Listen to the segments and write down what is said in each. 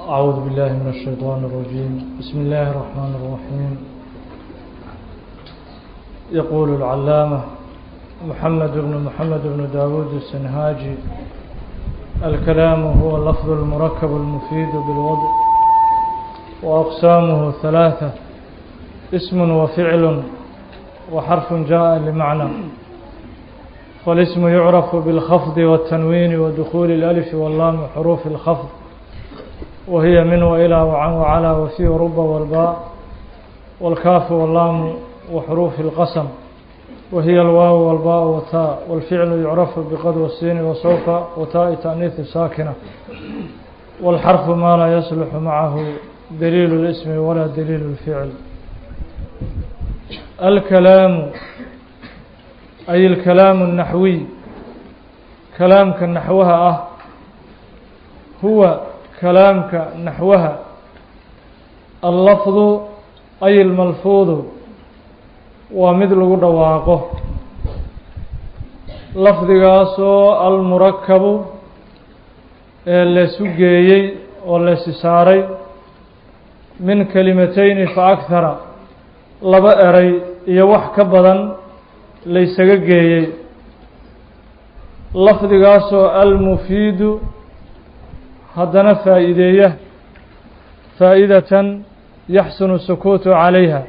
أعوذ بالله من الشيطان الرجيم. بسم الله الرحمن الرحيم. يقول العلامة محمد بن داود السنهاجي: الكلام هو اللفظ المركب المفيد بالوضع، وأقسامه ثلاثة: اسم وفعل وحرف جاء لمعنى. فالاسم يعرف بالخفض والتنوين ودخول الألف واللام حروف الخفض، وهي من وإلى وعن وعلى وفي ورب والباء، والكاف واللام وحروف القسم، وهي الواو والباء والتاء. والفعل يعرف بقد والسين وسوف وتاء تأنيث ساكنة. والحرف ما لا يصلح معه دليل الاسم ولا دليل الفعل. الكلام أي الكلام النحوي، كلامك نحوها هو كلامك نحوها اللفظ أي الملفوظ ومثل دواقه لفظigaasoo المركب ee la sugeeyey oo la saaray min كلمتين فأكثر laba eray iyo wax ka badan la isaga geeyey lafdigaasoo almufiidu haddana faa'iideeya faa'idatan yaxsunu sukuutu calayha,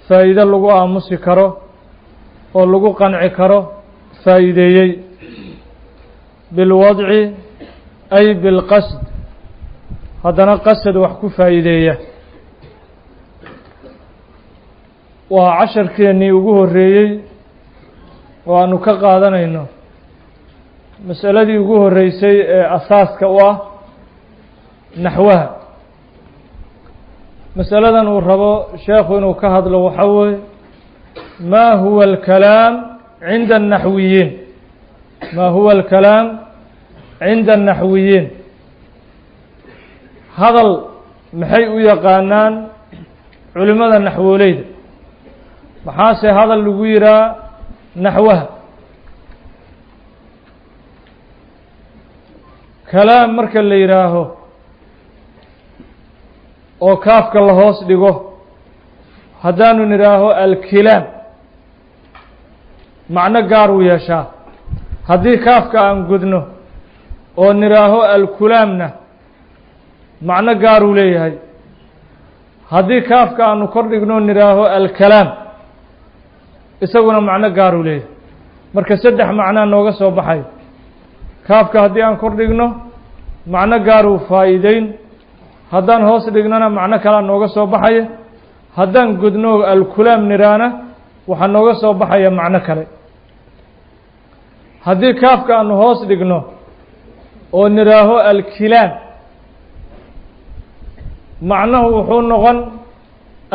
faa'iido lagu aamusi karo oo lagu qanci karo faa'iideeyey. bilwadci ay bilqasd, haddana qasad wax ku faa'iideeya. waa casharkeennii ugu horreeyey oo aanu ka qaadanayno masaladii ugu horreysay ee asaaska u ah naxwaha. masaladan uu rabo sheekhu inuu ka hadlo waxaa weeye maa huwa alkalaam cinda الnaxwiyiin, maa huwa alkalaam cinda الnaxwiyiin. hadal maxay u yaqaanaan culimada naxwooleyda, maxaase hadal lagu yihaa naxwaha. kalaam marka la yidhaaho oo kaafka la hoos dhigo, haddaanu nidhaaho alkilaam macno gaar uu yeeshaa. haddii kaafka aan gudno oo nidhaaho alkulaamna macno gaar uu leeyahay. haddii kaafka aanu kor dhigno nidhaaho alkalaam isaguna macno gaar uu leeyahay. marka saddex macnaa nooga soo baxay. kaafka haddii aan kor dhigno macno gaar uu faa'iideyn, haddaan hoos dhignona macno kalea nooga soo baxaya. haddaan gudno alkulaam nidhaahna waxaa nooga soo baxaya macno kale. haddii kaafka aanu hoos dhigno oo nidhaaho alkilaam, macnuhu wuxuu noqon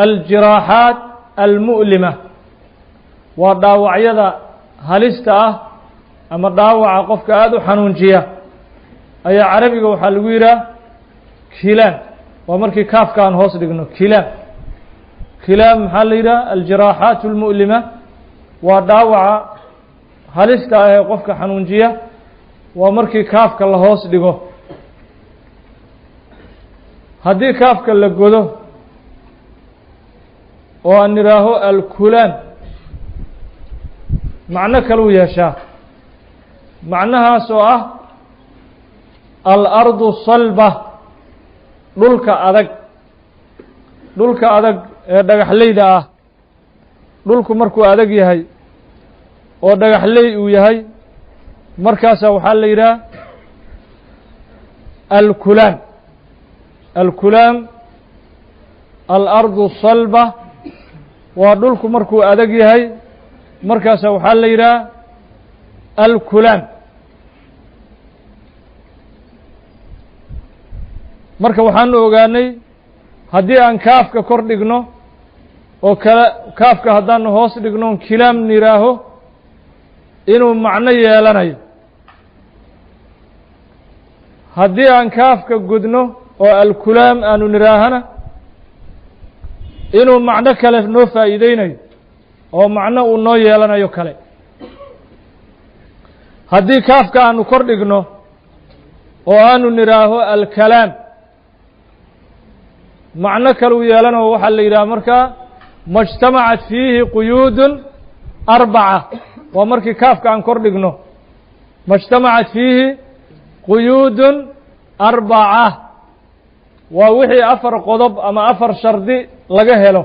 aljiraaxaat almu'lima, waa dhaawacyada halista ah ama dhaawaca qofka aada u xanuunjiya ayaa carabiga waxaa lagu yidhaha kilaam. waa markii kaafka aan hoos dhigno kilaam. kilaam maxaa la yidhaha aljiraaxaat almu'lima, waa dhaawaca halista ah ee qofka xanuunjiya. waa markii kaafka la hoos dhigo. haddii kaafka la godo oo aan nidhaaho alkulaam macno kaluu yeeshaa. macnahaas oo ah alardu salba, dhulka adag. dhulka adag ee dhagaxleyda ah. dhulku markuu adag yahay oo dhagaxley uu yahay, markaasa waxaa la yidhaha alkulaam. alkulaam alardu salba waa dhulku markuu adag yahay, markaasa waxaa la yidhaha alkulaam. marka waxaanu ogaanay haddii aan kaafka kor dhigno oo kale kaafka haddaanu hoos dhigno kilaam nidhaaho inuu macno yeelanayo. haddii aan kaafka gudno oo alkulaam aanu nidhaahana inuu macno kale noo faa'iideynayo oo macno uu noo yeelanayo kale. haddii kaafka aanu kor dhigno oo aanu nidhaaho alkalaam macno kaluu yeelanoo waxaa la yidhaha markaa ma اجtamacat fiihi quyuud arbaca waa markii kaafka aan kor dhigno ma اجtamacat fiihi quyuud arbaca waa wixii afar qodob ama afar shardi laga helo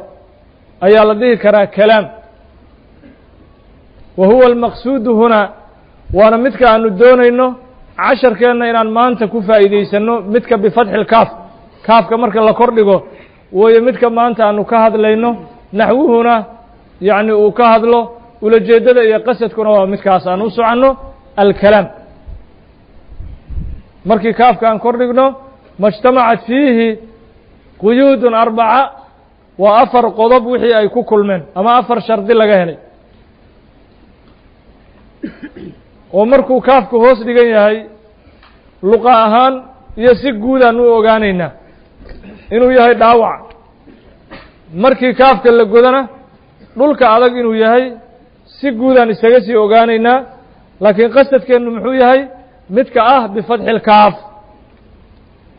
ayaa la dhihi karaa kalaam wa huwa almaqsuudu hunaa waana midka aanu doonayno casharkeenna inaan maanta ku faa'iidaysano midka bifatxi lkaaf kaafka marka la kor dhigo weeye midka maanta aanu ka hadlayno naxwuhuna yacni uu ka hadlo ulajeeddada iyo qasadkuna waa midkaas aan u soconno alkalaam markii kaafka aan kor dhigno ma اجtamacat fiihi quyuud arbaca waa afar qodob wixii ay ku kulmeen ama afar shardi laga helay oo markuu kaafku hoos dhigan yahay luqa ahaan iyo si guudaan u ogaanaynaa inuu yahay dhaawac markii kaafka la godana dhulka adag inuu yahay si guudaan isaga sii ogaanaynaa laakiin qasadkeennu muxuu yahay midka ah bifatxi lkaaf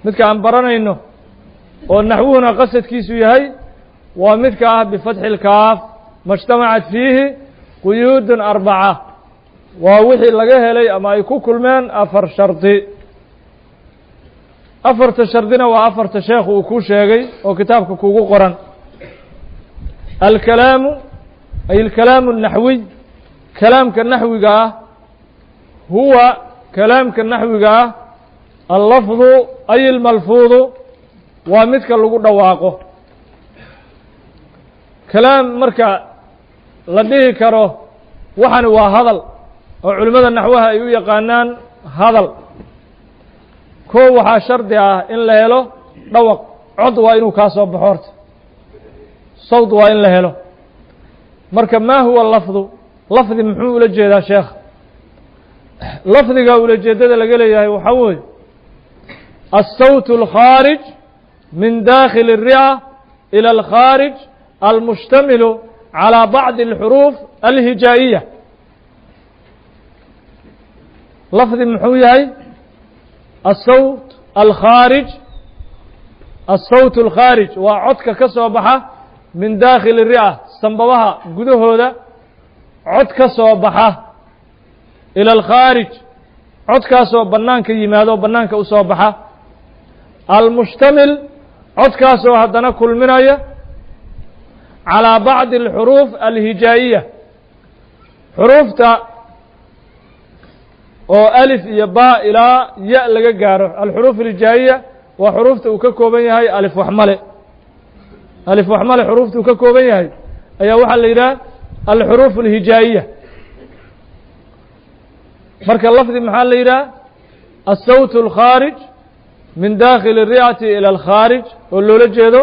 midka aan baranayno oo naxwuhuna qasadkiisu yahay waa midka ah bifatxi lkaaf ma اجtamacat fiihi quyuud arbaca waa wixii laga helay ama ay ku kulmeen afar shardi afarta shardina waa afarta sheekhu uu kuu sheegay oo kitaabka kugu qoran alkalaamu ay alkalaamu الnaxwiy kalaamka naxwiga ah huwa kalaamka naxwiga ah allafdu ay almalfuudu waa midka lagu dhawaaqo kalaam marka la dhihi karo waxani waa hadal oo culimmada naxwaha ay u yaqaanaan hadal koo waxaa shardi ah in la helo dhawaq cod waa inuu kaa soo baxo horta sawd waa in la helo marka maa huwa lafdu lafdi muxuu ula jeedaa sheekh lafdiga ulajeeddada laga leeyahay waxaa weeye الsawt الkhaariج min dakhil الri'a ilى الkhaariج almushtamilu calى bacdi الxuruuf alhijaa'iya lafdi muxuu yahay الsawt alkhaariج الsawt الkhaariج waa codka ka soo baxa min dakhil الri'a sanbabaha gudahooda cod ka soo baxa ilى الkhaariج codkaasoo bannaanka yimaado bannaanka u soo baxa almushtamil codkaasoo haddana kulminaya calىa bacdi الxuruuf alhijaa'iya xuruufta oo alif iyo ba ilaa ya laga gaaro alxuruuf alhijaa'iya waa xuruufta uu ka kooban yahay alif waxmale alif waxmale xuruufta uu ka kooban yahay ayaa waxaa la yidhaha alxuruuf alhijaa'iya marka lafdi maxaa la yidhaha الsawt الkhaariج min dakhil الri'ati ilى الkhaariج oo loola jeedo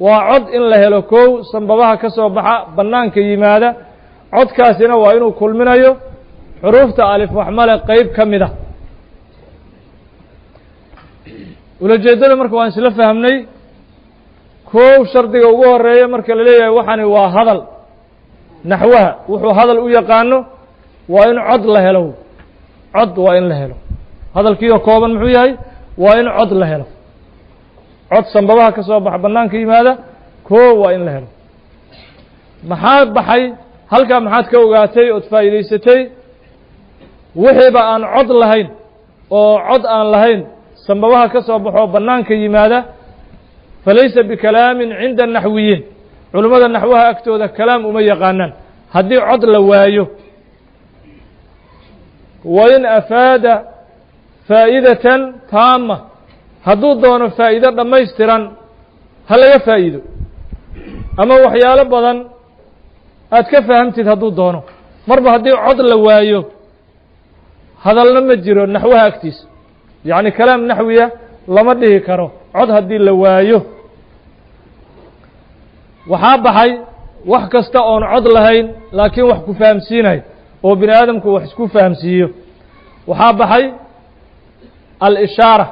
waa cod in la helo kow sanbabaha ka soo baxa bannaanka yimaada codkaasina waa inuu kulminayo xuruufta alif waxmale qeyb ka mid ah ulajeeddada marka waan isla fahmnay kow shardiga ugu horeeya marka la leeyahay waxani waa hadal naxwaha wuxuu hadal u yaqaano waa in cod la helo cod waa in la helo hadalkiioo kooban muxuu yahay waa in cod la helo cod sanbabaha ka soo baxa bannaanka yimaada koo waa in la helo maxaa baxay halkaa maxaad ka ogaatay ood faa'iidaysatay wixiiba aan cod lahayn oo cod aan lahayn sanbabaha ka soo baxoo bannaanka yimaada falaysa bikalaamin cinda الnaxwiyiin culimmada naxwaha agtooda kalaam uma yaqaanaan haddii cod la waayo wain afaada faa'idatan taama hadduu doono faa'iido dhammaystiran ha laga faa'iido ama waxyaalo badan aad ka fahamtid hadduu doono marba haddii cod la waayo hadalna ma jiro naxwaha agtiisa yacni kalaam naxwiya lama dhihi karo cod haddii la waayo waxaa baxay wax kasta oon cod lahayn laakiin wax ku fahamsiinayo oo bini aadamku wax isku fahamsiiyo waxaa baxay alishaara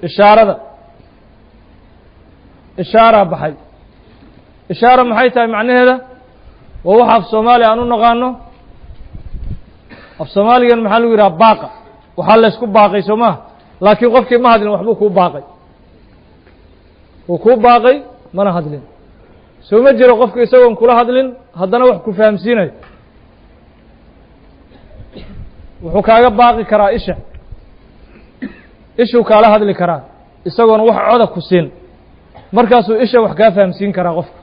ishaarada ishaaraa baxay ishaara maxay tahay macnaheeda waa waxa af soomaaliya aan u naqaano af soomaaligan maxaa lagu yidhaha baaqa waxaa la ysku baaqay soo maha laakiin qofkii ma hadlin waxbuu kuu baaqay وكو باقي mana hadlin soo ma jiro qofka isagoon kula hadlin haddana wax ku fahamsiinay wuxuu kaaga baaqi karaa ishuu kaala hadli karaa isagoon wax coda ku siin markaasuu isha wax kaa fahamsiin karaa qofka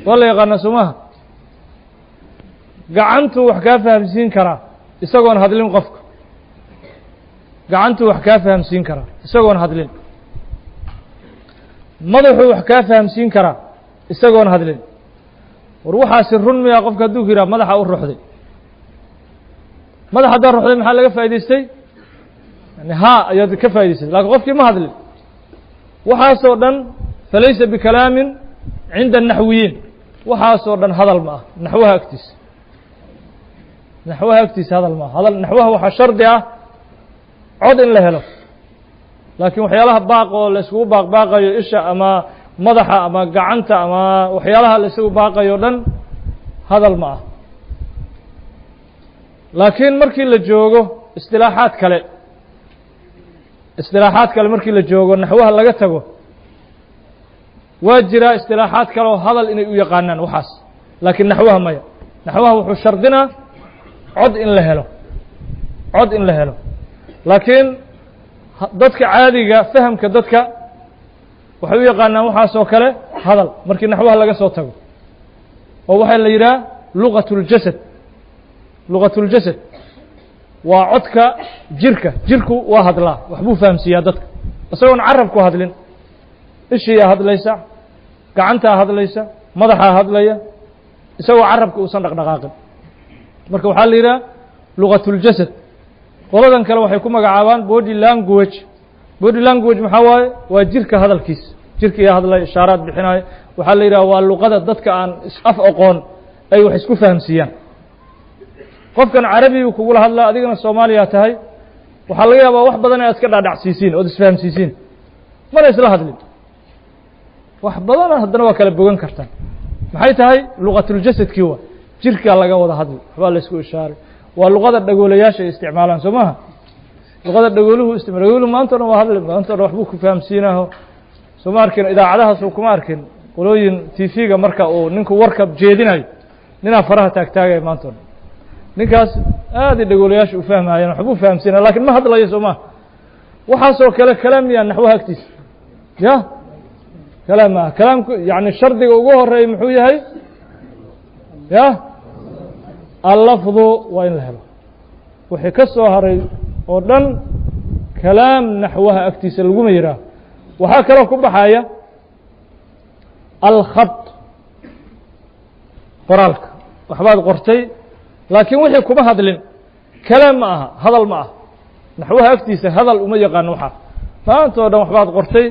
waa la yaqaana somaha gacantuu wax kaa fahamsiin karaa isagoon hadlin qofka gacantuu wax kaa fahamsiin karaa isagoon hadlin madaxuu wax kaa fahamsiin karaa isagoon hadlin war waxaasi run miyaa qofka hadduu ku yidhaha madaxa u ruxday madax haddaa ruxday maxaa laga faa'idaystay yani haa ayaad ka faa'idaystay lakin qofkii ma hadlin waxaasoo dhan falaysa bikalaamin cinda الnaxwiyiin waxaasoo dhan hadal ma ah naxwaha agtiisa hadal ma ah naxwaha waxaa shardi ah cod in la helo laakiin waxyaalaha baaq oo la isugu baaqbaaqayo isha ama madaxa ama gacanta ama waxyaalaha la isugu baaqayo o dhan hadal ma ah laakiin markii la joogo istilaaxaad kale markii la joogo naxwaha laga tago waa jiraa istilaaxaad kale oo hadal inay u yaqaanaan waxaas laakiin naxwaha maya naxwaha wuxuu shardinaa cod in la helo laakiin dadka caadiga fahamka dadka waxay u yaqaanaan waxaasoo kale hadal markii naxwaha laga soo tago oo waxaa la yidhaha luqatuljasad waa codka jirku waa hadlaa waxbuu fahamsiiyaa dadka isagoon carab ku hadlin ishiyaa hadlaysa gacantaa hadlaysa madaxaa hadlaya isagoo carabka uusan dhaqdhaqaaqin marka waxaa la yidhaha luqatuljasad qoladan kale waxay ku magacaabaan body language maxaa waaye waa jirka hadalkiisa jirkiiya hadlay ishaaraad bixinayo waxaa la yidhaha waa luqada dadka aan af aqoon ay wax isku fahamsiiyaan qofkan carabigu kugula hadlaa adigana soomaaliya tahay waxaa laga yaabaa wax badan inaad iska dhaadhacsiisiin ood isfahamsiisiin mana isla hadlin wax badana haddana waa kala bogan kartaan maxay tahay luqatuljasadkii waa jirkaa laga wada hadli waxbaa la isku ishaaray waa luqada dhagoolayaasha ay isticmaalaan soo maha luqada dhagooluhu maanta o dhan waa hadli maanta o dhan waxbuu ku fahamsiinaho soo ma arkin idaacadahaasuu kuma arkin qolooyin tv-ga marka uu ninku warka jeedinayo ninaa faraha taagtaagaya maanta o dhan ninkaas aad ay dhagoolayaasha u fahmaayeen waxbuu fahamsiinaya lakin ma hadlayo soo maha waxaasoo kale kalaam miyaa naxwaha agtiisa ya kalaam maaha kalaamku yani shardiga ugu horeeya muxuu yahay ya allafdu waa in la helo wixii ka soo haray oo dhan kalaam naxwaha agtiisa laguma yihaaho waxaa kaloo ku baxaya alkhad qoraalka waxbaad qortay laakiin wixii kuma hadlin kalaam ma aha hadal ma aha naxwaha agtiisa hadal uma yaqaano waxaa maanta o dhan waxbaad qortay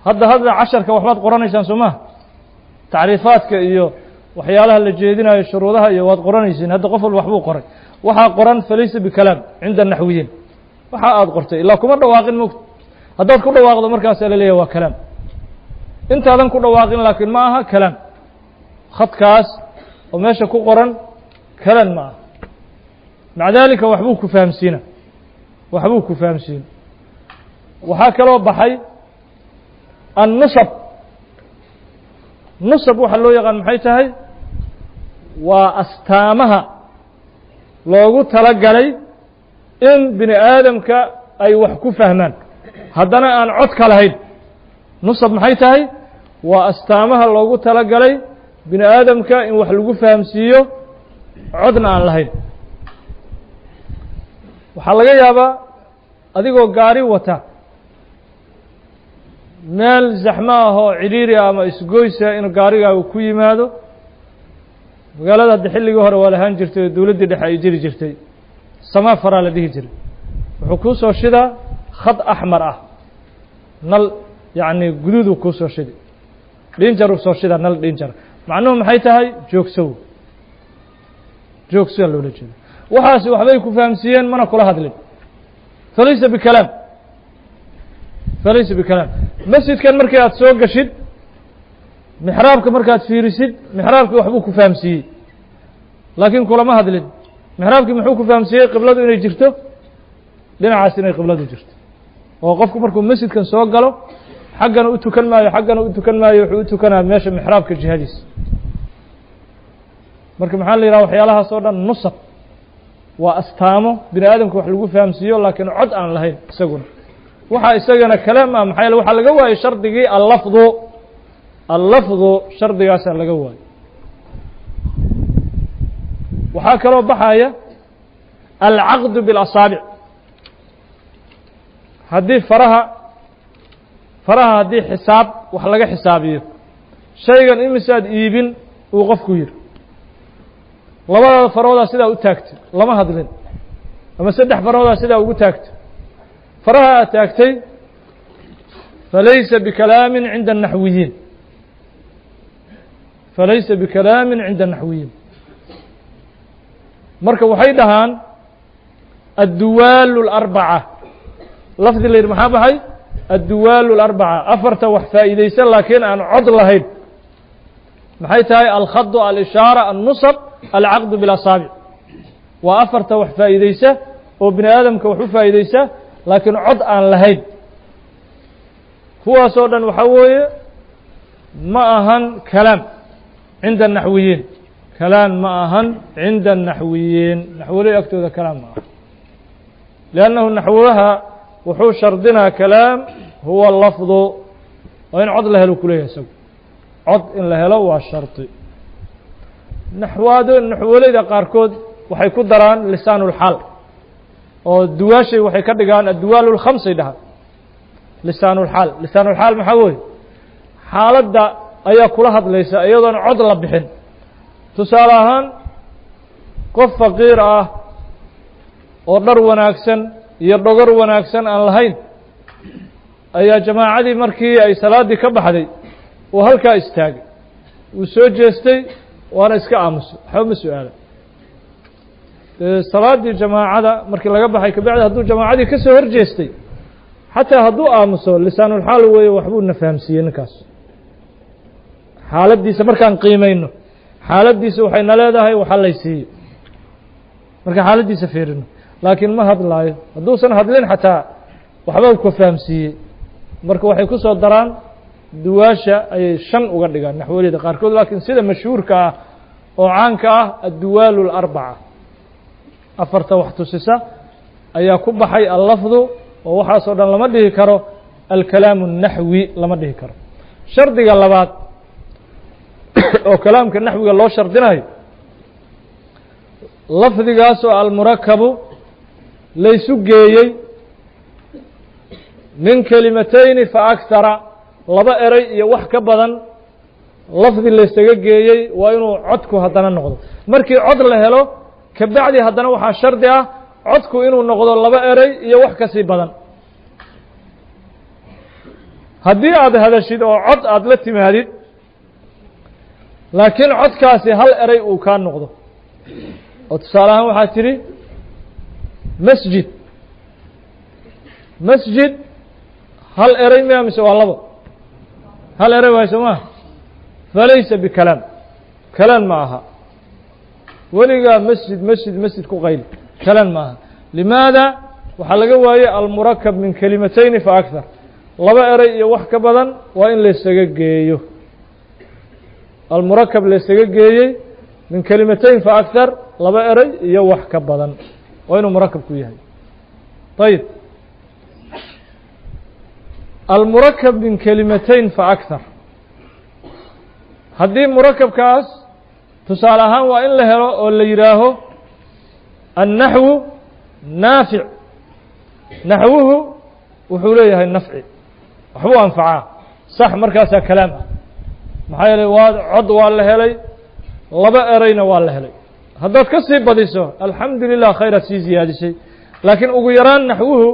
hadda casharka waxbaad qoranaysaan soo maha tacriifaadka iyo waxyaalaha la jeedinayo shuruudaha iyo waad qoranaysiin hadda qof walba waxbuu qoray waxaa qoran falaysa bikalaam cinda naxwiyiin waxa aad qortay ilaa kuma dhawaaqin mogta haddaad ku dhawaaqdo markaasaa la leeyahy waa kalaam intaadan ku dhawaaqin laakiin ma aha kalaam khadkaas oo meesha ku qoran kalan ma aha maca dalika waxbuu ku fahamsiina waxaa kaloo baxay annusab waxaa loo yaqaan maxay tahay waa astaamaha loogu talagalay in bini aadamka ay wax ku fahmaan haddana aan codka lahayn nusab maxay tahay waa astaamaha loogu talagalay bini aadamka in wax lagu fahamsiiyo codna aan lahayn waxaa laga yaabaa adigoo gaari wata meel zaxmo ah oo cidhiiri ama isgoysa in gaarigaagu ku yimaado magaalada hadda xilligii hore waa lahaan jirtay oo dowladdii dhexe ay jiri jirtay samafaraa la dhihi jiray wuxuu kuu soo shidaa khad axmar ah nal yacni guduuduu kuu soo shidi dhinjaruu soo shidaa nal dhinjar macnuhu maxay tahay joogsaa loola jeeda waxaasi waxbay ku fahamsiiyeen mana kula hadlin falaysa bikalaam masjidkan markii aad soo gashid mixraabka markaad fiirisid mixraabkii waxbuu ku fahamsiiyey laakiin kulama hadlin mixraabkii muxuu ku fahamsiiyey qibladu inay jirto dhinacaas inay qibladu jirto وقفك مركو مسجد كان سوق قالوا حقنا أتوكل ما حقنا أتوكل ما يحوتوكنا ماشي محراب كجهاديس مركو محل يراوح يالها صورنا نصب وأستامه بني آدم كوحلقوا فهم سيو لكن عد عن لهين سجون وحا يسجن كلام ما محيل وحا لجوا شرط جي اللفظ شرط ياسر لجوا وحاكروا بحايا العقد بالأصابع هدي فرها هدي حساب وحلقة حسابية شيئا إمساد إيبن وقف كوير لما فروضا سيدا وتاكت لما هدلين لما سدح فروضا سيدا وتاكت فرها تاكتي فليس بكلام عند النحويين مركب وحيدهان الدوال الأربعة لفظ اللي محابة هاي الدوال الأربعة أفرت وحفائديس لكن عن عضل هيد محيط هاي الخض الإشارة النصب العقد بالأصابع وأفرت وحفائديس وابن آدم كوحفائديس لكن عض عن لهيد هو صودا وحوي معهن كلام عند النحويين كلام معهن عند النحويين نحوي يكتب هذا كلام معه لأنه نحوها وحوش شردنا كلام هو اللفظ وإن عض له الكلية سو عض إن له لو الشرط نحو ليدا قاركود وحيكون دران لسان الحال والدواشي وحيكدغان الدوال الخمسة ده لسان الحال محوي حالة أي كلها ليس أيضا عض لبحن تسالهان قف فقير ودر وناكسن يدغر وناكسن aan lahayn ayaa jamaacadii markii ay salaadii ka baxday oo halka istaagay uu soo jeestay waana iska aamuso xawma su'aala salaadii jamaacada markii laga baxay ka bacda haduu jamaacadii ka soo horjeestay hatta haduu aamuso lisaanul xaal way waxbuu na fahamsiiyay ninkaas xaaladiisa markaan qiimeeyno xaaladiisa waxay naleedahay waxa la siiyo marka xaaladiisa fiirino laakiin ma hadlaayo haduusan hadlin xataa waxba ku fahamsiiyay marka waxay ku soo daraan duwaasha ay shan uga dhigaan naxwalida qaarkood laakiin sida mashhuurka ah oo caanka ah ad-duwalul arba'a afarta wax tusisa ayaa ku baxay al-lafdu oo waxa soo dhan lama dhihi karo al-kalaamu an-nahwi lama dhihi karo shardiga labaad oo kalaamka naxwiga loo shardinayo lafdigaas oo al-murakkabu laysu geeyey min kalimatayni fa akthara laba eray iyo wax ka badan lafdi laysaga geeyey waa inuu codku haddana noqdo markii cod la helo ka bacdi haddana waxaa shardi ah codku inuu noqdo laba eray iyo wax ka sii badan haddii aad hadashid oo cod aad la timaadid laakiin codkaasi hal eray uu kaa noqdo oo tusaale ahaan waxaa tidhi masjid hal eray miya mise waa labo hal eray waay soo maa falaysa bikalaam kalaan ma aha weligaa masjid ku qayl kalaan ma aha limaada waxaa laga waayey almurakab min kalimatayni fa akthar laba eray iyo wax ka badan waa in laysaga geeyo almurakab laysaga geeyey min kalimatayn fa akthar laba eray iyo wax ka badan waa inuu murakab ku yahay ayib almurakab min kalimatayn fa akthar haddii murakabkaas tusaale ahaan waa in la helo oo la yidhaaho annaxwu naafic naxwuhu wuxuu leeyahay nafci waxbuu anfacaa sax markaasaa kalaam ah maxaa yeelay waa cod waa la helay laba erayna waa la helay haddaad ka sii badiso alxamdu lilah khayraad sii ziyaadisay laakiin ugu yaraan naxwuhu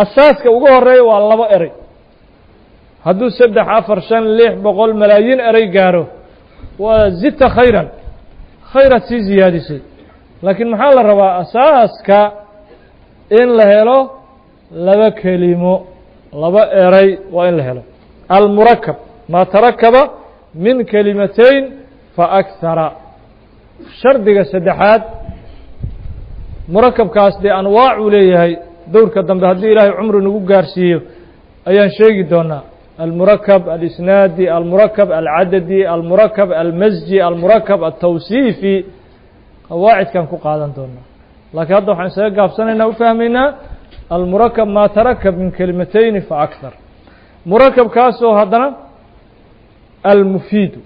asaaska ugu horeeya waa laba eray hadduu 3 4 5 6 boqol malaayiin eray gaaro waa zidta khayraad sii ziyaadisay laakiin maxaa la rabaa asaaska in la helo laba kelimo laba eray waa in la helo almurakab ma tarakaba min kalimatayn fa akthara shardiga saddexaad murakabkaas dee anwaac uu leeyahay dowrka dambe haddii ilaahay cumri nagu gaarsiiyo ayaan sheegi doonaa almurakab alisnaadi almurakab alcadadi almurakab almasji almurakab altawsiifi qawaacidkan ku qaadan doonaa laakiin hadda waxaan isaga gaabsanaynaa u fahmaynaa almurakab maa tarakab min kelimatayni fa akthar murakabkaasoo haddana almufiidu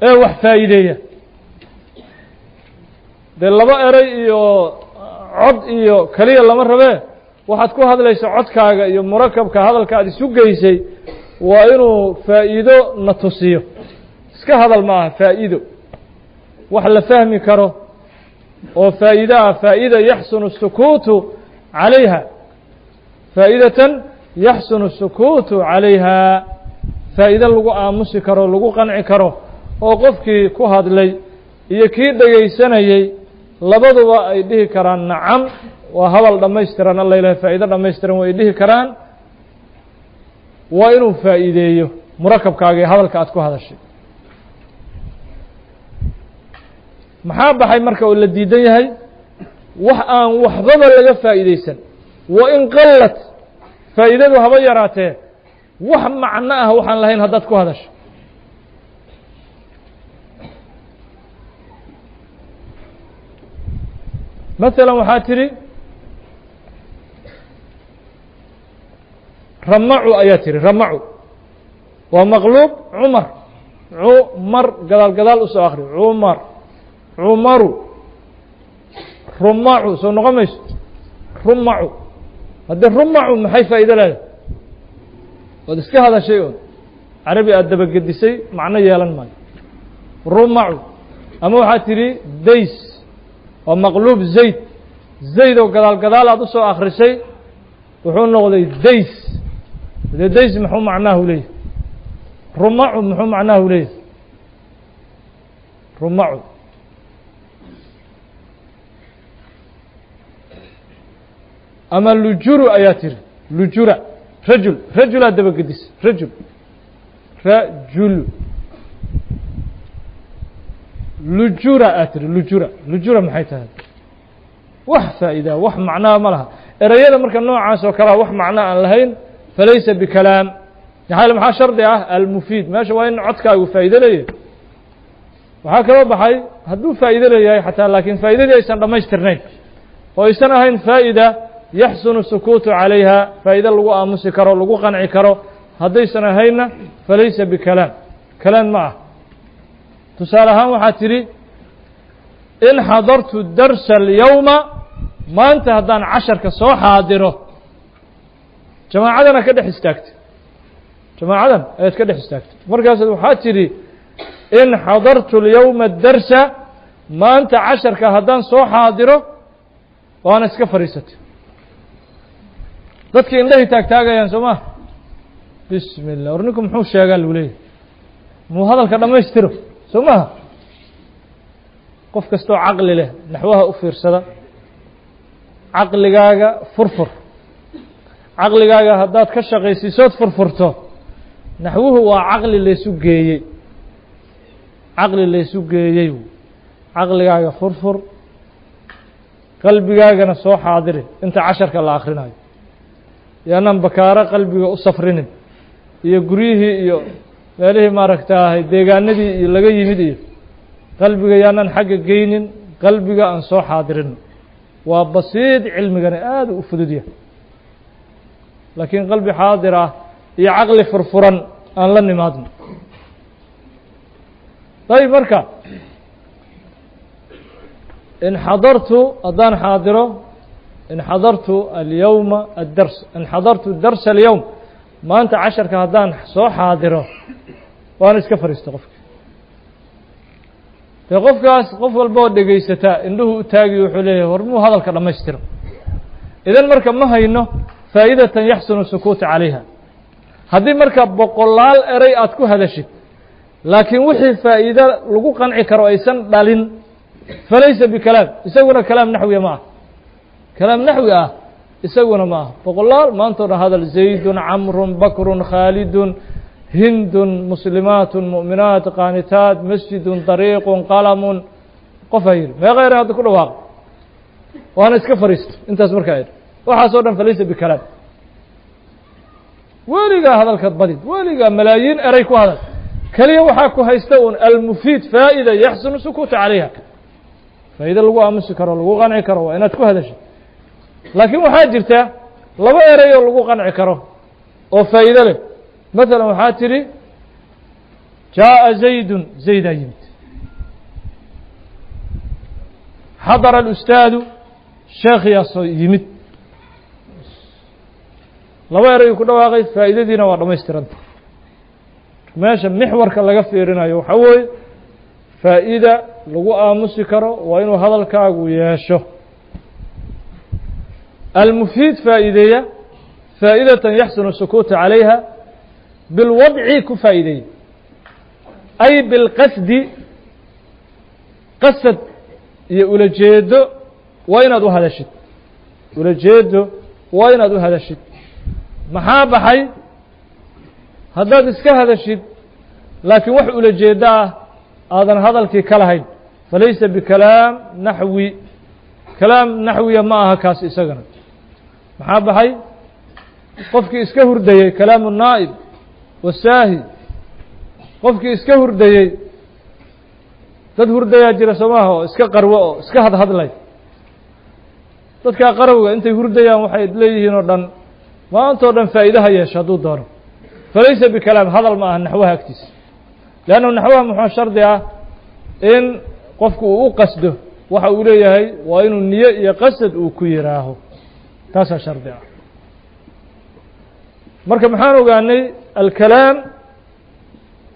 ee wax faa'iideeya dee laba eray iyo cod iyo keliya lama rabee waxaad ku hadlaysa codkaaga iyo murakabka hadalka aad isu geysay waa inuu faa'iido na tusiyo iska hadal ma aha faa'iido wax la fahmi karo oo faa'iidaha faa'ida yaxsunu الsukuutu calayha faa'idatan yaxsunu الsukuutu calayha faa'ido lagu aamusi karo lagu qanci karo oo qofkii ku hadlay iyo kii dhegaysanayey labaduba ay dhihi karaan nacam waa hadal dhammaystiran alla ilahay faa'ido dhammaystiran way dhihi karaan waa inuu faa'iideeyo murakabkaaga iyo hadalka aad ku hadashay maxaa baxay marka oo la diidan yahay wax aan waxbaba laga faa'iidaysan wa in qallat faa'iidadu haba yaraatee wax macno ah waxaan lahayn haddaad ku hadasho masalan waxaa tidhi ramacu ayaa tihi ramacu waa maqluub cumar cumar gadaal gadaal usoo akri cumar cumaru rumacu soo noqon mayso rumacu haddii rumacu maxay faa'iido leedahay ood iska hadashay ood carabi aada dabagedisay macno yeelan maayo rumacu ama waxaa tidhi days waa maqluub zayd zayd oo gadaal gadaal aad usoo akrisay wuxuu noqday days dee days muxuu macnaahu leeyahy rumacu muxuu macnaahu leeyahy rumacu ama lujuru ayaa tiri lujura rajul rajulaa dabagedisa rajul rajul lujura aad tiri lujura lujura maxay tahay wax faa'iida wax macnaa ma laha ereyada marka noocaas oo kalea wax macnaa aan lahayn falaysa bikalaam maxaa shardi ah almufiid meesha waa in codkaagu faa'ido leeyahay waxaa kaloo baxay hadduu faa'ido leeyahay xataa laakiin faa'idadii aysan dhammaystirnayn oo aysan ahayn faa'ida yaxsunu الsukuutu calayha faa'ido lagu aamusi karo lagu qanci karo haddaysan ahaynna falaysa bikalaam kalaam ma ah tusaale ahaan waxaa tidhi in xadartu darsa اlyowma maanta haddaan casharka soo xaadiro jamaacadana ka dhex istaagtay jamaacadan ayaad ka dhex istaagtay markaasaad waxaa tidhi in xadartu اlyowma darsa maanta casharka haddaan soo xaadiro waana iska fadhiisatay dadkii indhahay taagtaagayaan soo maa bismi اllah war ninku muxuu sheegaa lagu leeyahy muu hadalka dhammaystiro soo maha qof kastoo caqli leh naxwaha u fiirsada caqligaaga furfur caqligaaga haddaad ka shaqaysiisood furfurto naxwuhu waa caqli laysu geeyey caqli laysu geeyey caqligaaga furfur qalbigaagana soo xaadiri inta casharka la akhrinayo yaanaan bakaaro qalbiga u safrinin iyo guryihii iyo meelihii maaragtaahay deegaanadii iyo laga yimid iyo qalbiga yaanaan xagga geynin qalbiga aan soo xaadirino waa basiid cilmigana aada u fudud yahay laakiin qalbi xaadir ah iyo caqli furfuran aan la nimaadno dayib marka in xadartu haddaan xaadiro in xadartu alyowma addars in xadartu darsa alyowm maanta casharka haddaan soo xaadiro waana iska fadhiista qofka dee qofkaas qof walba oo dhegaysataa indhuhu u taagi wuxuu leeyahay war muu hadalka dhammaystiro idan marka ma hayno faa'idatan yaxsunu sukuuta calayha haddii marka boqolaal eray aad ku hadashid laakiin wixii faa'iido lagu qanci karo aysan dhalin falaysa bikalaam isaguna kalaam naxwiya ma ah kalaam naxwi ah isaguna ma ah boqolaal maantoo dhan hadal zaydun camrun bakrun khaalidun hindun muslimaatun mu'minaat qaanitaat masjidun dariiqun qalamun qof ha yidhi meeqa eray hadda ku dhawaaqo وأنا إسكفريست أنت اسمك أيد وحصورا فليس بكلام ولقى هذا الكذب ولقى ملايين أريكو هذا كليه وحاكو هيستون المفيد فائدة يحسن سكوت عليها فإذا لقوا أمس كرو لقوا قنع كرو وإن تكو هذا الشيء لكن وحاجرته لما أريه لقوا قنع كرو وفائدة له مثلا وحاتري جاء زيد يمت حضر الأستاذ شيخ يمت لما أريه كل واقع فائدة دينا وما يسترنت ماشي محورك laga fiirinayo waxa way faa'iida lagu aamusi karo waa inuu hadalkaagu yeesho المفيد فائدة يحسن السكوت عليها بالوضع كفائدة أي بالقصد قصد يولجيد وين أدو هذا الشيء يولجيد وين أدو هذا الشيء محابة حي haddaad iska hadashid laakiin wax ula jeedaa aadan hadalkii ka lahayn falaysa bikalaam naxwi kalaam naxwiya ma aha kaas isagana maxaa baxay qofkii iska hurdayey kalaamu naa'ib wasaahi qofkii iska hurdayey dad hurdayaa jira soomaaha oo iska qarwo oo iska hadhadlay dadkaa qarawga intay hurdayaan waxay leeyihiin oo dhan maantoo dhan faa'iidaha yeesha hadduu doono فليس بكلام هذا ما نحوها اكتس لأنه نحوها محو شرطها إن قفك قصده وحاوليه وإن النية يقصد وكيراه تاسع شرطها مركب محانو قاني الكلام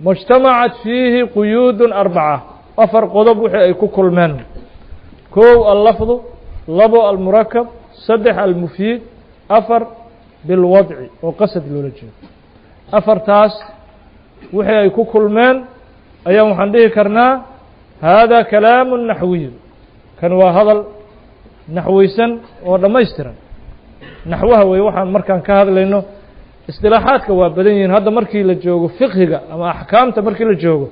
مجتمعت فيه قيود 4 أفر قضب وحي كل منه كو اللفظ لبو المركب صدح المفيد أفر بالوضع وقصد الولجين أفرتاس وحي كل من أيام حنديه كرنا هذا كلام نحوي كان هذا نحويسا ولا ما يسترن نحوها ويوحن مركان كهذا لأنه اصطلاحات كوابدين هذا مركي للجوج فقهه أما أحكام تمركي للجوج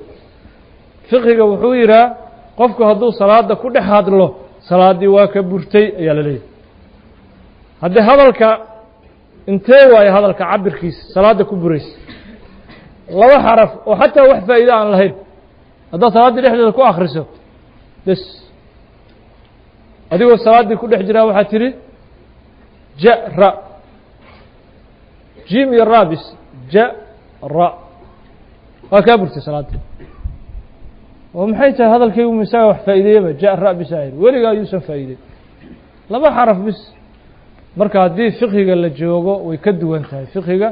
فقهه وحويرا قفك هذو صلاة كل حاد له صلاة دي واكبرتي يا للي هذا الك انتهى ويا هذا الكعبر كيس صلاة كبريس الله حرف وحتى واحد فائدة عن الهيب هذا صلاة دي لحظة كو آخرسه بس هذه الصلاة دي كل حجرة واحد تري جاء راء جيم الرابس جاء راء وكبرت صلاة دي ومحيث هذا الكيوم يساوي فائدة جاء الراء بسائل ولقى يوسف فائدة لما حرف بس marka hadii fiqiga la joogo way ka duwan tahay fiqiga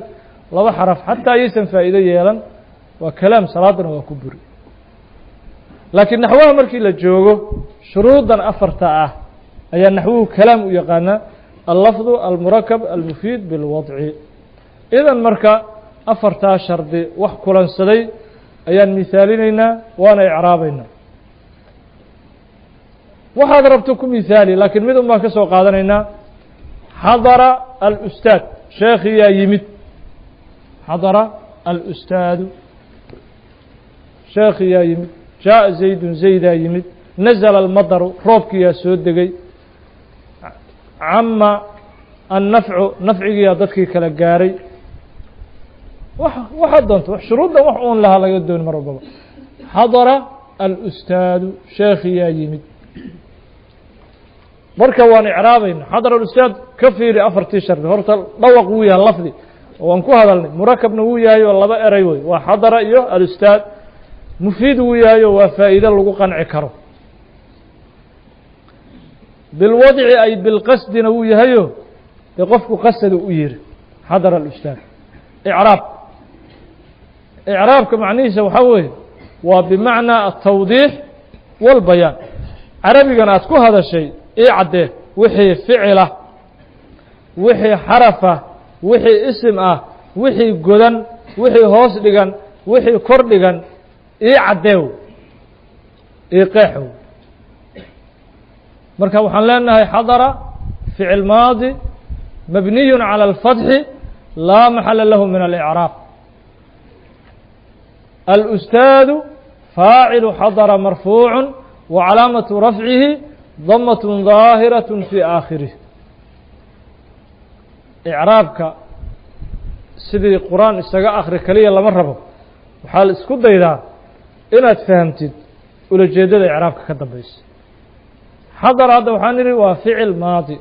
laba xaraf hatta aysan faa'iido yeelan waa kalaam salaadana waa ku buri laakiin naxwaha markii la joogo shuruudan afarta ah ayaa naxwuhu kalaam u yaqaana al-lafdhu al-murakkab al-mufid bil-wad'i idan marka afarta shardi wax kulansaday ayaan misaalinayna waana i'raabayna waxaad rabto ku misaali laakiin mid uma ka soo qaadanayna حضر الأستاذ شيخ يا يمد حضر الأستاذ شيخ يا يمد جاء زيد يا يمد نزل المطر روبك يا سودقي عما النفع يا ضدك كالجاري وحضنت وشروط وحون لها لا يدون مرة حضر الأستاذ شيخ يا يمد marka waan i'raabayna hadar al-ustaad kafiri afartii shardi horta dhawaq uu yahay lafdi waan ku hadalnay murakabna uu yahay oo laba eray way waa hadara iyo al-ustaad mufiid uu yahay oo waa faa'iido lagu qanci karo bil wad'i ay bil qasdina uu yahay oo qofku qasad u yiri hadara al-ustaad i'raabka macnihiisa waxa weeye waa bimaana at-tawdih wal bayan arabigana aad ku hadashay عده وحي فعله وحي حرفه وحي اسم وحي قدن وحي هوس دغن وحي كور دغن عده قيحو marka waxaan leenahay hadara fi'il maadi mabni ala al-fath la mahalla lahu min al-i'rab al-ustaad fa'il hadara marfu' wa 'alamatu raf'ihi ضمة ظاهرة في آخره إعرابك sidii quraan isaga akhri kaliya lama rabo waxaa la isku daydaa inaad fahamtid ulajeedada icraabka ka dambaysa xadar hadda waxaan nidhi waa ficil maadi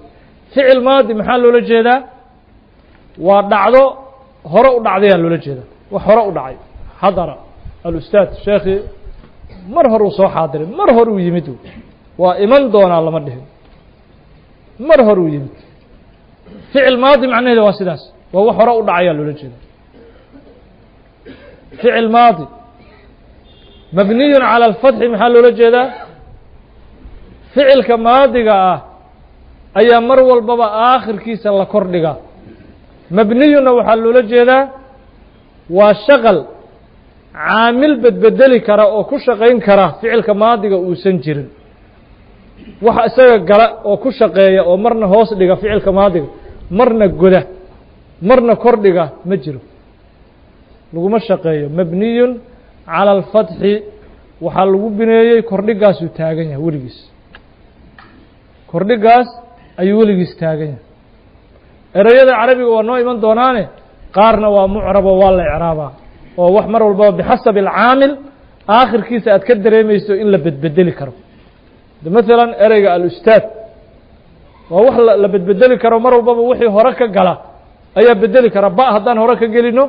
ficil maadi maxaa loola jeedaa waa dhacdo hore u dhacdayaa loola jeedaa wax hore u dhacay xadara alustaad sheekhii mar hore uu soo xaadiray mar hore uu yimid waa iman doonaa lama dhihin mar hore uu yimid ficil maadi macnaheeda waa sidaas waa wax hore u dhacayaa loola jeeda ficil maadi mabniyu calى اlfatxi maxaa loola jeedaa ficilka maadiga ah ayaa mar walbaba aakhirkiisa la kor dhigaa mabniyuna waxaa loola jeedaa waa shaqal caamil bedbedeli kara oo ku shaqayn kara ficilka maadiga uusan jirin waxa isaga gala oo ku shaqeeya oo marna hoos dhiga ficilka maadiga marna goda marna kordhiga ma jiro laguma shaqeeyo mabniyun calى اlfatxi waxaa lagu bineeyey kordhigaasuu taagan yahay weligiis kordhigaas ayuu weligiis taagan yahay ereyada carabiga waa noo iman doonaane qaarna waa mucrabo waa la icraabaa oo wax mar walbaba bixasabi اlcaamil aakhirkiisa aad ka dareemayso in la bedbedeli karo de maثala ereyga alustaad waa wax la bedbedeli karo mar walbaba wixii hore ka gala ayaa bedeli kara ba haddaan hore ka gelino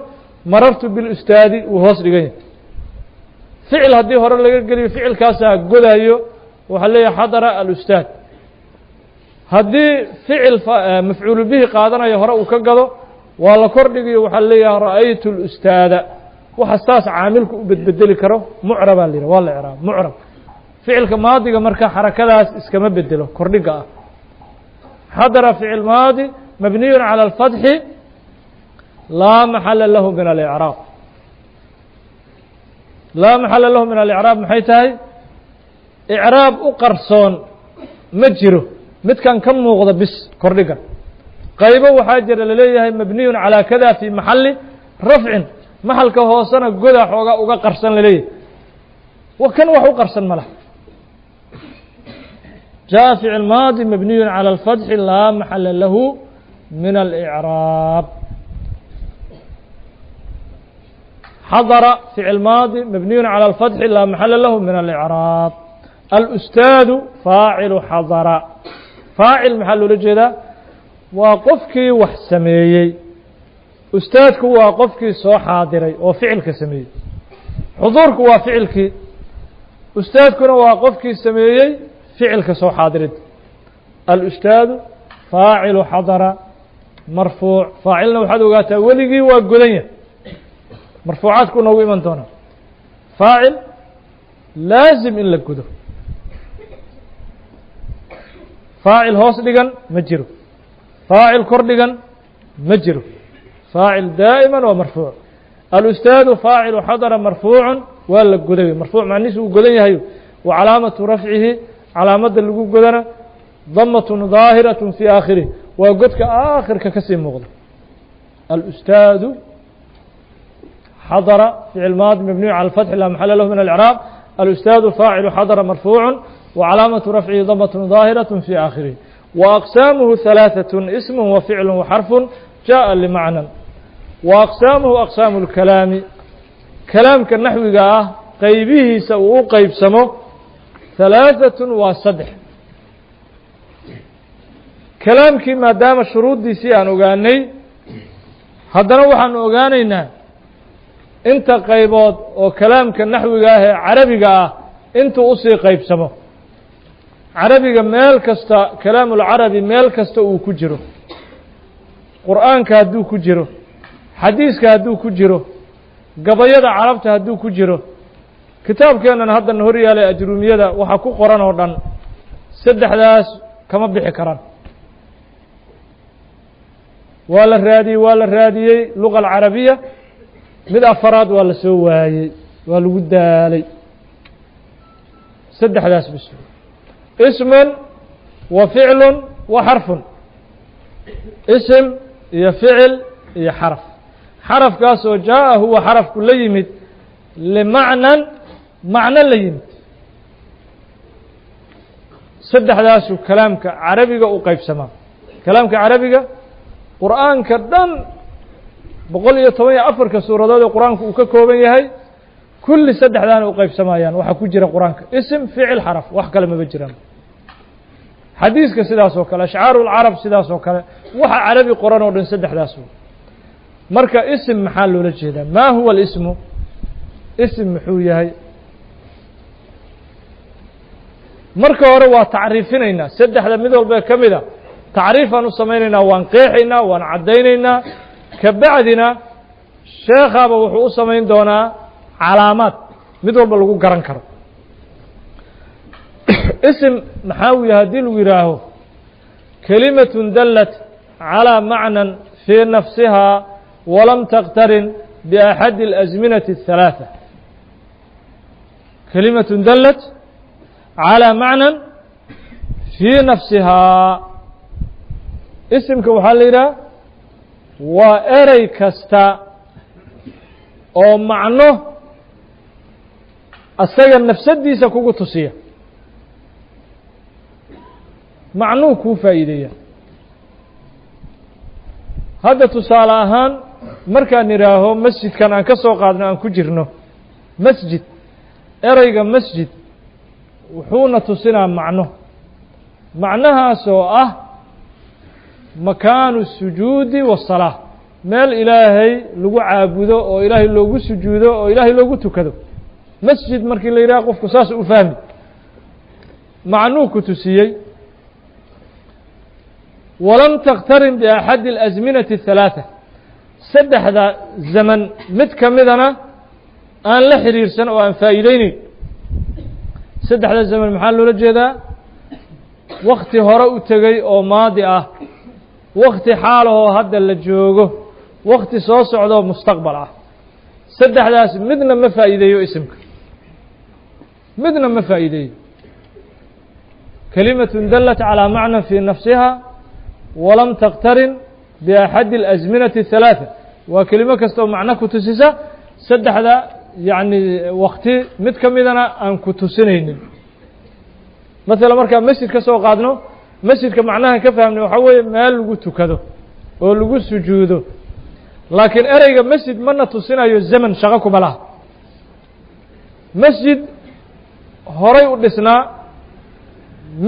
marartu bilustaadi uu hoos dhigan yahay ficil haddii hore laga geliyo ficilkaasaa godayo waxaa leeyahay xadara alustaad haddii ficil mafcuulu bihi qaadanayo hore uu ka gado waa la kordhigayo waxaa leeyahay ra'aytu اlustaada waxa saas caamilku u bedbedeli karo mucrabaa la yidhah waa la icraab mucrab ficilka maadiga marka xarakadaas iskama bedelo kordhiga ah xadara ficil maadi mabniyu calى اlfatxi laa maxala lahu min alicraab laa maxala lahu min alicraab maxay tahay icraab u qarsoon ma jiro midkan ka muuqda bis kordhigan qaybo waxaa jira laleeyahay mabniyun calىa kada fi maxali rafcin maxalka hoosena goda xoogaa uga qarsan laleeyahay kan wax u qarsan ma laha jaءa ficil maadi mabniyu calى اlfatxi laa maxala lahu min alicraab xadara ficil maadi mabniyu calى اlfatxi laa maxala lahu min alicraab alustaadu faacilu xadara faacil maxaa loola jeedaa waa qofkii wax sameeyey ustaadku waa qofkii soo xaadiray oo ficilka sameeyey xuduurku waa ficilkii ustaadkuna waa qofkii sameeyey ficilka soo xaadirid alustaadu faacilu xadara marfuuc faacilna waxaad ogaataa weligii waa godan yahay marfuucaadku noogu iman doonaa faacil laazim in la godo faacil hoos dhigan ma jiro faacil kor dhigan ma jiro faacil daa'iman waa marfuuc alustaadu faacilu xadara marfuucun waa la goday marfuuc macnihiisu uu godan yahay wa calaamatu rafcihi calaamadda lagu godana damatun daahiraة fii aakhirih waa godka aakhirka ka sii muuqda alustaadu xadara ficil maadi mabniyu calى اlfatxi laa maxala lahu min alicraab alustaadu faacilu xadara marfuucu وcalaamaةu rafcihi damatun daahiraة fii aakhirih وأqsaamuhu ثalaaثaة ism waficlu waxarfu jaءa limacna وأqsaamuhu aqsaamu اlkalaami kalaamka naxwiga ah qaybihiisa uu u qeybsamo ثalaaثaة waa saddex kalaamkii maadaama shuruuddiisii aan ogaanay haddana waxaanu ogaanaynaa inta qaybood oo kalaamka naxwiga ah ee carabiga ah intuu usii qeybsamo carabiga meel kasta kalaamulcarabi meel kasta uu ku jiro qur'aanka hadduu ku jiro xadiiska hadduu ku jiro gabayada carabta hadduu ku jiro kitaabkeennan haddana hor yaalay ajruumiyada waxaa ku qoran oo dhan saddexdaas kama bixi karaan waa la raadiyey luga alcarabiya mid afaraad waa la soo waayey waa lagu daalay saddexdaas bis ismun wa ficlun wa xarfun ism iyo ficil iyo xaraf xarafkaasoo jaaءa huwa xarafku la yimid limacnan macno la yimid saddexdaasu kalaamka carabiga u qaybsamaa kalaamka carabiga qur'aanka dhan 114 suuradood ee qur'aanku uu ka kooban yahay kulli saddexdaana u qaybsamayaan waxa ku jira qur'aanka ism ficil xaraf wax kale ma jiraan xadiiska sidaas oo kale ashcaarul arab sidaas oo kale waxa carabi qoran oo dhan saddexdaas marka ism maxaa loola jeedaa ma huwa al-ismu ism muxuu yahay marka hore waa tacriifinaynaa saddexda mid walba kamida tacriifan u sameeynayna waan qeexaynaa waan cadeynaynaa ka bacdina sheekhaaba wuxuu u sameyn doonaa calaamad mid walba lagu garan karo اسم محاوي هذه الوراه كلمة دلت على معنى في نفسها ولم تقترن بأحد الأزمنة الثلاثة كلمة دلت على معنى في نفسها اسم كوحاليرا وإري كستا أو معنه أستغل نفسدي سكوكو تصيه macnuu kuu faa'iideeya hadda tusaale ahaan markaan idhaaho masjidkan aan ka soo qaadno aan ku jirno masjid ereyga masjid wuxuuna tusinaa macno macnahaas oo ah makaanu sujuudi wasalaa meel ilaahay lagu caabudo oo ilaahay loogu sujuudo oo ilaahay loogu tukado masjid markii la yidhaha qofku saas u fahmi macnuu ku tusiyey ولم تقترن بأحد الأزمنة الثلاثة سدح ذا زمن متكمدنا أن لا حرير سنة وأن فايديني سدح ذا زمن محل رجدا وقت هراء تجي أو ماضي وقت حاله هذا اللي جوجه وقت صوص عضو مستقبل سدح ذا مدنا ما فايديه اسمك مدنا ما فايديه كلمة دلت على معنى في نفسها ولم تقترن بأحد الأزمنة الثلاثة وكلمة كستو معنى كتسيسة سدح هذا يعني وقتي متكمدنا أن كتسينين مثلا مركب مسجد كسو قادنو مسجد كمعناها كفهمني وحوي ما لقوتو كذا ولقو سجوده لكن أريق مسجد من تسينا الزمن شغاكو بلاه مسجد هوري ودسنا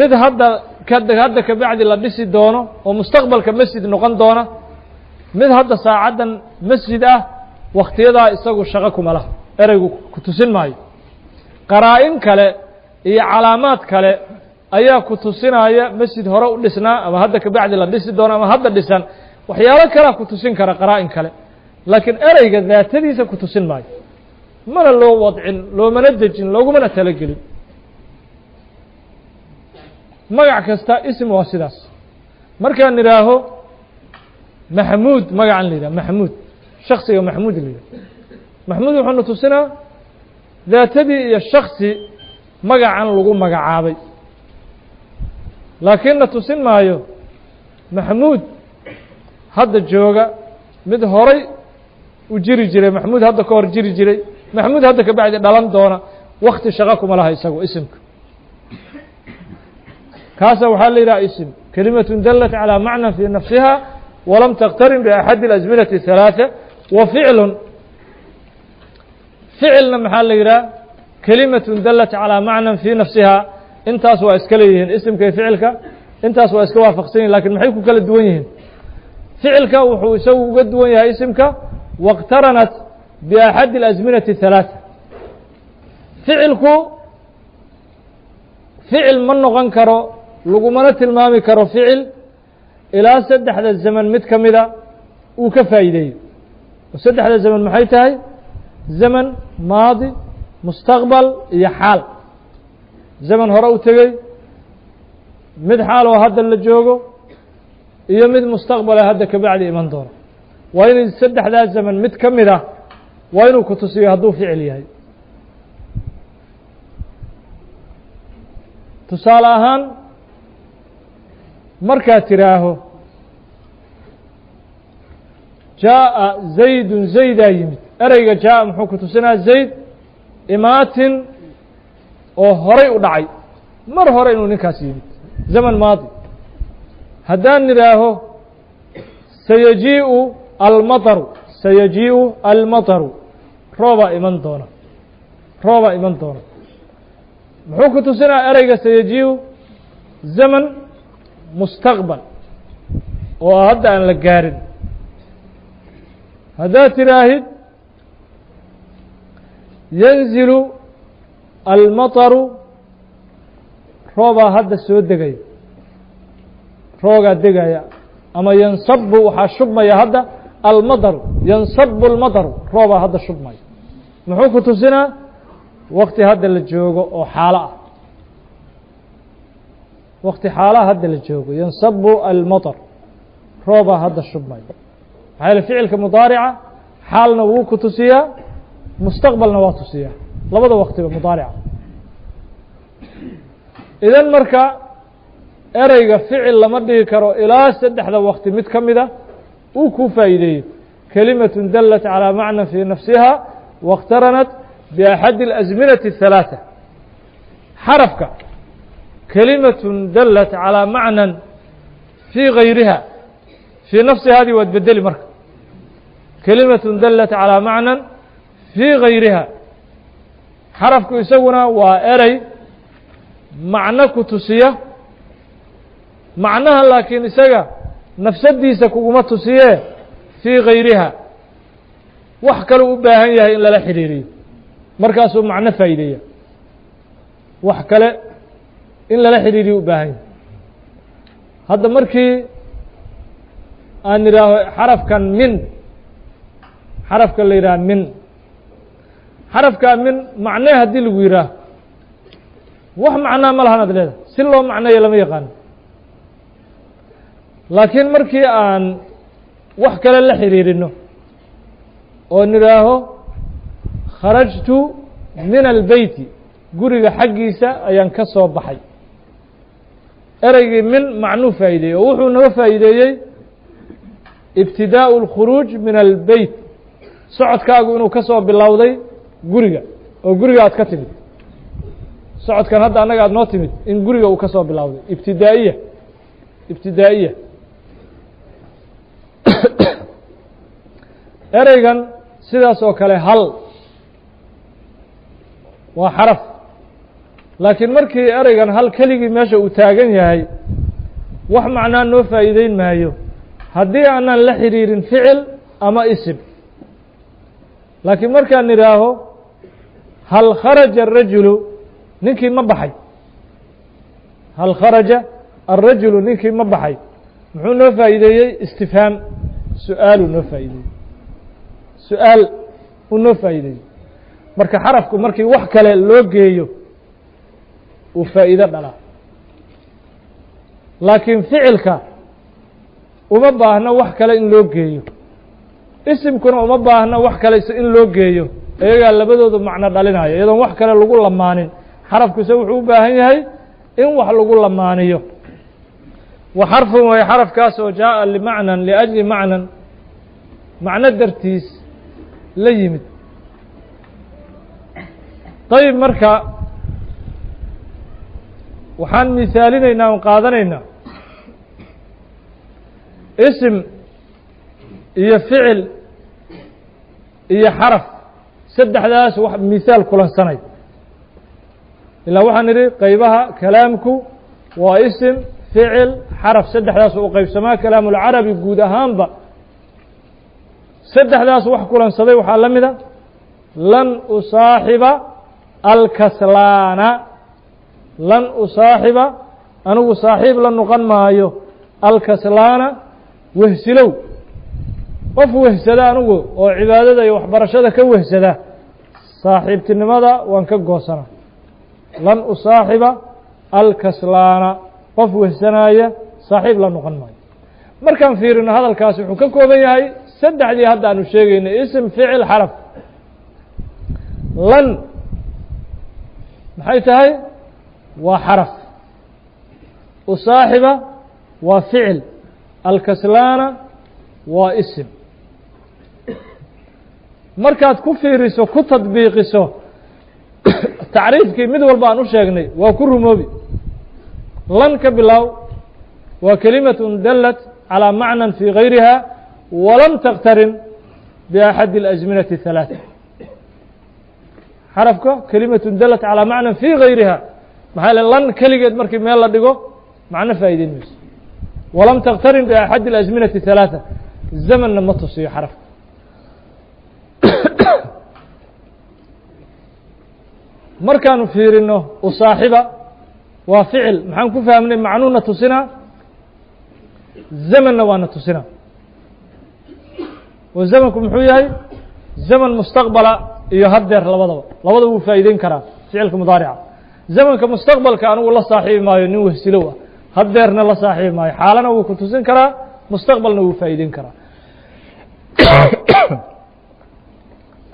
mid hadda ka bacdi la dhisi doono oo mustaqbalka masjid noqon doona mid hadda saacadan masjid waqtiyada isagu shaqo kuma laha ereygu ku tusin maayo qaraa'in kale iyo calaamad kale ayaa ku tusinaya masjid hore u dhisnaa ama hadda ka bacdi la dhisi doono ama hadda dhisan waxyaalo kale ku tusin kara qaraa'in kale laakiin ereyga daatadiisa ku tusin maayo mana loo wadcin loo manajin looguma talagelin magac kasta ism waa sidaas markaan nidhaaho maxamuud magacan la yidhaha maxamuud shaksiga maxamuud la yidhaha maxamuud wuxuuna tusinaa daatadii iyo shaksi magacan lagu magacaabay laakiinna tusin maayo maxamuud hadda jooga mid horay u jiri jiray maxamuud hadda ka hor jiri jiray maxamuud hadda ka bacdi dhalan doona wakti shaqo kuma laha isagu isimka كاسا وحال إلى اسم كلمة دلت على معنى في نفسها ولم تقترن بأحد الأزمنة الثلاثة وفعل فعل محل إلى كلمة دلت على معنى في نفسها انت أسوأ اسكاليهن اسم كي فعلك انت أسوأ اسكوا فقسين لكن محيكو كال الدوينهن فعلك وحو يسوي قد دوينها اسمك واقترنت بأحد الأزمنة الثلاثة فعلك فعل من نغن كرو لغمنا تلمامي كرو فعل إلى سدح هذا الزمن متكمدة وكفايدي وسدح هذا الزمن محيطهي زمن ماضي مستقبل يحال زمن هراء تغي مد حال وهذا اللي جوغو يمد مستقبل هذا كبعد إيمان دور وين سدح هذا الزمن متكمدة وين كتسي هدو فعلي هاي tusaale ahaan markaad tiraaho jaaءa zaydun zaydaa yimid ereyga jaaءa muxuu ku tusinaa zayd imaatin oo horay u dhacay mar hore inuu ninkaas yimid zaman maadi haddaan nidhaaho sayajii'u almataru sayajii'u almataru roobaa iman doona roobaa iman doona muxuu ku tusinaa ereyga sayajii'u zaman mustaqbal oo hadda aan la gaarin haddaad tidhaahid yanzilu almataru roobaa hadda soo degaya roogaa degaya ama yansabu waxaa shubmaya hadda almataru yansabu almataru roobaa hadda shubmaya muxuu ku tusinaa wakti hadda la joogo oo xaalo ah wakti xaalaha hadda la joogo yansabu almatar roobaa hadda shubmaya maxaa yeele ficilka mudaarica xaalna wuu ku tusiyaa mustaqbalna waa tusiyaa labada waktiba mudaarica idan marka ereyga ficil lama dhigi karo ilaa saddexda wakti mid ka mida uu ku faa'iideeyo kelimaة dalat calىa macna fii nafsiha واqtaranat بأxadi الأزminaةi الثaلaaثة xarafka kelimaة dalat calىa macna fii gayriha fii nafsihaadii waad bedeli marka kelimaة dalat calىa macna fii gayriha xarafku isaguna waa erey macno ku tusiya macnaha laakiin isaga nafsadiisa kuguma tusiye fii gayriha wax kaleu u baahan yahay in lala xidhiiriyo markaasuu macno faa'iideeya wax kale in lala xidhiiriyo u baahan yahay hadda markii aan idhaaho xarafkan min xarafka la yidhaha min xarafkaa min macnee haddii lagu yidhaaho wax macnaa ma lahan ad leedahay si loo macneeyo lama yaqaano laakiin markii aan wax kale la xidhiirino oo nidhaaho kharajtu min albeyti guriga xaggiisa ayaan ka soo baxay ereygii min macnuu faa'iideeyey oo wuxuu naga faa'iideeyey ibtidaa'u اlkhuruuj min albeyt socodkaagu inuu ka soo bilowday guriga oo guriga aad ka timid socodkan hadda annaga aad noo timid in guriga uu ka soo bilowday ibtidaa'iya ibtidaa'iya ereygan sidaas oo kale hal waa xaraf laakiin markii ereygan hal keligii meesha uu taagan yahay wax macnaa noo faa'iideyn maayo haddii aanan la xidhiirin ficil ama isim laakiin markaan idhaaho hal kharaja الrajulu ninkii ma baxay hal kharaja الrajulu ninkii ma baxay muxuu noo faa'iideeyey istifhaam su-aaluu noo faa'iideeyey su-aal uu noo faa'iideeyey marka xarafku markii wax kale loo geeyo uu faa'iido dhalaa laakiin ficilka uma baahno wax kale in loo geeyo isimkuna uma baahno wax kale in loo geeyo iyagaa labadoodu macno dhalinaya iyadoon wax kale lagu lamaanin xarafkuse wuxuu u baahan yahay in wax lagu lamaaniyo wa xarfun way xarafkaas oo jaaءa limacnan liأjli macnan macno dartiis la yimid dayib marka waxaan misaalinaynaa on qaadanaynaa isim iyo ficil iyo xaraf saddexdaas wax misaal kulansanay ilaa waxaan idhi qaybaha kalaamku waa isim ficil xaraf saddexdaas u qaybsamaa kalaamulcarabi guud ahaanba saddexdaas wax kulansaday waxaa la mida lan usaaxiba alkaslaana lan usaaxiba anigu saaxiib la noqon maayo alkaslaana wehsilow qof wehsada anigu oo cibaadada iyo waxbarashada ka wehsada saaxiibtinimada waan ka goosana lan usaaxiba alkaslaana qof wehsanaya saaxiib la noqon maayo markaan fiirino hadalkaasi wuxuu ka kooban yahay saddexdii hadda aanu sheegaynay ism ficil xaraf lan maxay tahay waa xaraf usaaxiba waa ficil alkaslaana waa isim markaad ku fiiriso ku tadbiiqiso tacriifkii mid walba aan u sheegnay waa ku rumoobi lan ka bilow waa kalimaة dalat calى macnى fي غayriha walam taqtarin بأxad الأزminaة الثaلaaثة xarafka kalimaة dalat calى macnى fي غayriha maxaa l lan keligeed markii meel la dhigo macno faa'ideyn mayso walam taqtarin بأxad الأزminaة الثaلaaثة zamanna ma tusiyo xarafka markaanu fiirino usaaxiba waa ficil maxaan ku fahmnay macnuuna tusinaa zamanna waana tusinaa oo zamanku muxuu yahay zaman mustaqbala iyo haddeer labadaba wuu faa'iideyn karaa ficilka mudaarica zamanka mustaqbalka anigu la saaxiibi maayo nin wehsilow ah haddeerna la saaxiibi maayo xaalana wuu ku tusin karaa mustaqbalna wuu faa'iideyn karaa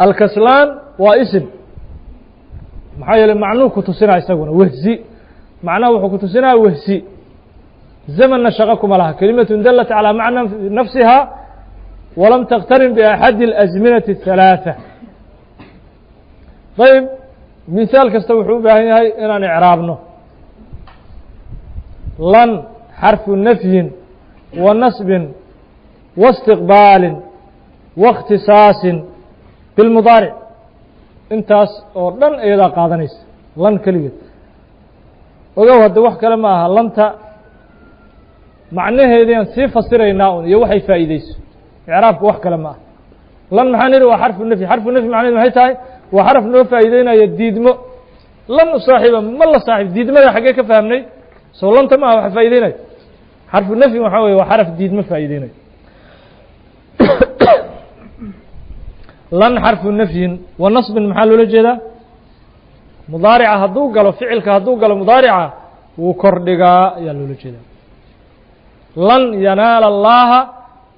alkaslaan waa isim maxaa yeeley macnuu ku tusinaa isaguna wehsi macnaha wuxuu ku tusinaa wehsi zamanna shaqo kuma laha kalimaة dalat calى macna nafsiha walam taqtarin بأxadi الأزminaة الثaلaaثة ayb miثaal kasta wuxuu u baahan yahay inaan icraabno lan xarfu nafyin wa nasbin wa اstiqbaalin wa اkhtisaasin biاlmudaaric intaas oo dhan iyadaa qaadanaysa lan keligeed ogow hadda wax kale ma aha lanta macnaheedian sii fasiraynaa un iyo waxay faa'iideyso icraabku wax kale ma aha lan maxaan idhi waa xarfu nafyi xarfu nafyi macnaheed maxay tahay waa xaraf noo faa'iideynaya diidmo lan u saaxiiba ma la saaxiib diidmada xaggee ka fahmnay soo lanta ma aha waxa faa'iideynaya xarfu nafyi waxaa weye waa xaraf diidmo faa'iideynaya lan xarfu nafyin wa nasbin maxaa loola jeedaa mudaarica hadduu galo ficilka hadduu galo mudaarica wuu kordhigaa ayaa loola jeedaa lan yanaala allaha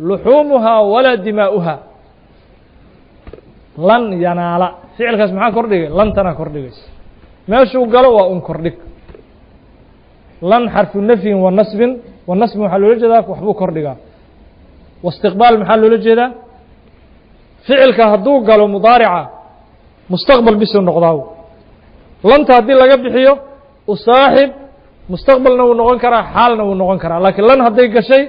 luxuumuhaa walaa dimaa'uha lan yanaala ficilkaas maxaa kordhigay lantana kordhigaysa meeshuu galo waa un kordhig lan xarfu nafyin wa nasbin waxaa loola jeedaa waxbuu kordhigaa waistiqbaal maxaa loola jeedaa ficilka hadduu galo mudaarica mustaqbal bisuu noqdaa lanta haddii laga bixiyo usaaxib mustaqbalna wuu noqon karaa xaalna wuu noqon karaa laakiin lan hadday gashay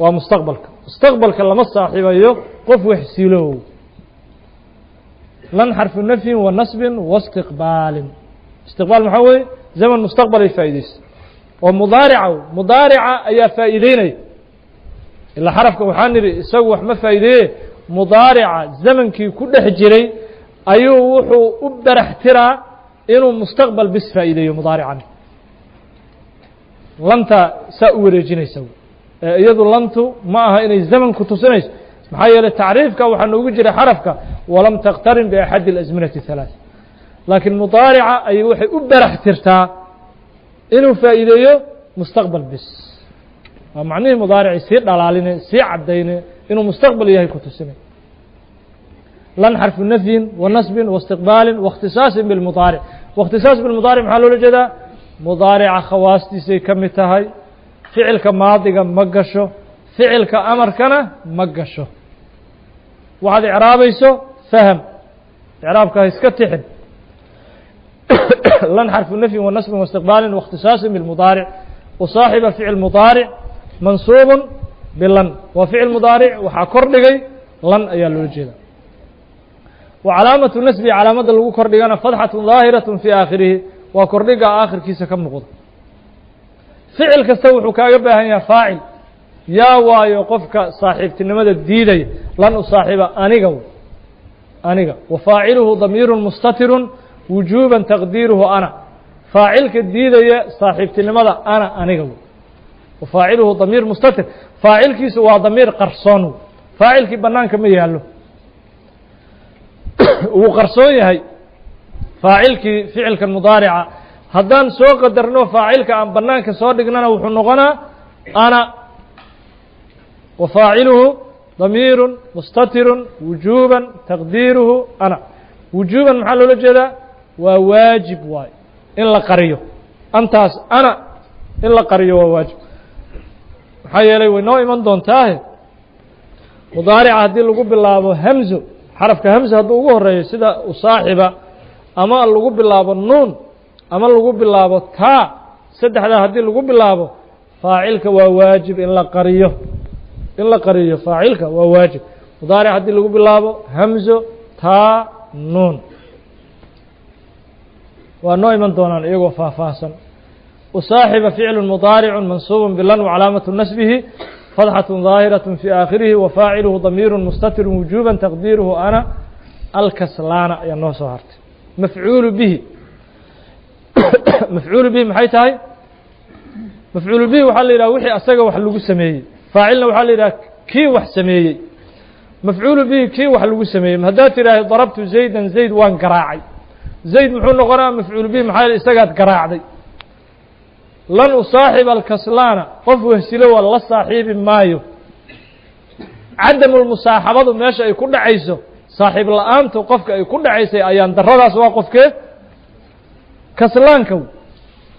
waa mustaqbalka lama saaxiibayo qof waxsiilow lan xarfu nafyin wa nasbin wa istiqbaalin istiqbaal maxaa weeye zaman mustaqbal ay faa'iideysa oo mudaarica ayaa faa'iideynaya ilaa xarafka waxaan nidhi isagu wax ma faa'iideeye mudaarica zamankii ku dhex jiray ayuu wuxuu u barax tiraa inuu mustaqbal bis faa'iideeyo mudaarican lanta saa u wareejinaysa iyadu lantu ma aha inay zamanku tusinayso maxaa yeeley tacriifka waxaa noogu jira xarafka walam taqtarin بأxadi الأزminaةi الثaلaaث laakiin mudaarica ayay waxay u barax tirtaa inuu faa'iideeyo mustaqbal bis waa macnihii mudaaricii sii dhalaaline sii caddayne inuu mustaqbal yahay ku tusinay lan xarfu nafyin wa nasbin wa istiqbaalin waاkhtisaasin biاlmudaaric waاkhtisaas biاlmudaaric maxaa loola jeedaa mudaarica khawaastiisay ka mid tahay ficilka maadiga ma gasho ficilka amarkana ma gasho waxaad icraabayso faham icraabka ha iska tixin lan xarfu nafyin wa nasbin wa istiqbaalin waاkhtisaasin biاlmudaaric usaaxiba ficil mudaaric mansuubun bilan waa ficil mudaaric waxaa kor dhigay lan ayaa loola jeeda wa calaamatu nasbi calaamadda lagu kor dhigana fadxatu daahiraة fii aakhirihi waa kordhiga aakhirkiisa ka muuqda ficil kasta wuxuu kaaga baahan yahay faacil yaa waayo qofka saaxiibtinimada diidaya lan u saaxiiba aniga wa faaciluhu damiiru mustatiru wujuuba taqdiiruhu ana faacilka diidaya saaxiibtinimada aniga wafaaciluhu damiir mustatir faacilkiisu waa damiir qarsoon faacilkii banaanka ma yaallo wuu qarsoon yahay faacilkii ficilka mudaarica haddaan soo qadarno faacilka aan banaanka soo dhignana wuxuu noqonaa ana wafaaciluhu damiiru mustatiru wujuuba taqdiiruhu ana wujuuban maxaa loola jeedaa waa waajib waayo in la qariyo antaas ana in la qariyo waa waajib maxaa yeelay way noo iman doontaahe mudaarica haddii lagu bilaabo hamzo xarafka hamza hadduu ugu horeeyo sida usaaxiba ama lagu bilaabo nuun ama lagu bilaabo taa saddexda haddii lagu bilaabo faacilka waa waajib in la qariyo faacilka waa waajib mudaaric haddii lagu bilaabo hamzo taa nuun waa noo iman doonaan iyagoo faahfaahsan usaaxiba ficlu mudaaric mansuub bilan wcalaamaةu nasbihi fatxaة ظaahiraة fي aakhirihi wafaaciluhu damiir mustatir wujuba taqdiiruhu ana alkaslaana ayaa noo soo hartay mafcuulu bihi mafcuulu bihi maxay tahay mafcuulu bihi waxaa la yidhaha wixii asaga wax lagu sameeyey faacilna waxaa la yidhaha kii wax sameeyey mafcuulu bihi kii wax lagu sameeyey haddaad tidhaahay darabtu zaydan zayd waan garaacay zayd muxuu noqonaa mafcuulu bihi maxaa isagaad garaacday lan usaaxiba alkaslaana qof wehsilo waa la saaxiibi maayo cadamu lmusaaxabadu meesha ay ku dhacayso saaxiib la-aantu qofka ay ku dhacaysay ayaan daradaas waa qofkee kaslaanka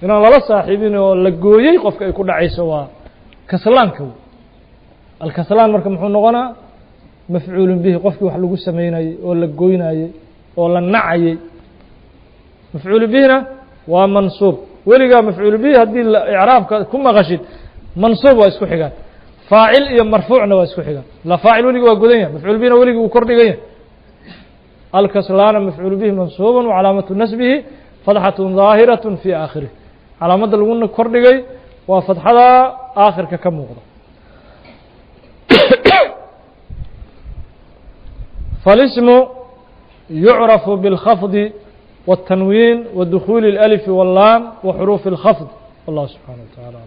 inaan lala saaxiibin oo la gooyey qofka ay ku dhacayso waa kaslaanka alkaslaan marka muxuu noqonaa mafcuulun bihi qofkii wax lagu samaynayey oo la gooynayey oo la nacayey mafcuulu bihina waa mansuub weligaa mafcuulu bihi haddii icraabka ku maqashid mansuub waa isku xigaan faacil iyo marfuucna waa isku xigaan la faacil weligii waa godan yahay mafcuul bihina weligii wuu kor dhigan yahay alkaslaana mafcuulu bihi mansuuba wcalaamatu nasbihi fatxaة ظaahiraة fي aakhirih calaamadda laguna kor dhigay waa fatxada aakhirka ka muuqda falismu yucrafu bاlkhafdi والتنوين ودخول الألف واللام وحروف الخفض والله سبحانه وتعالى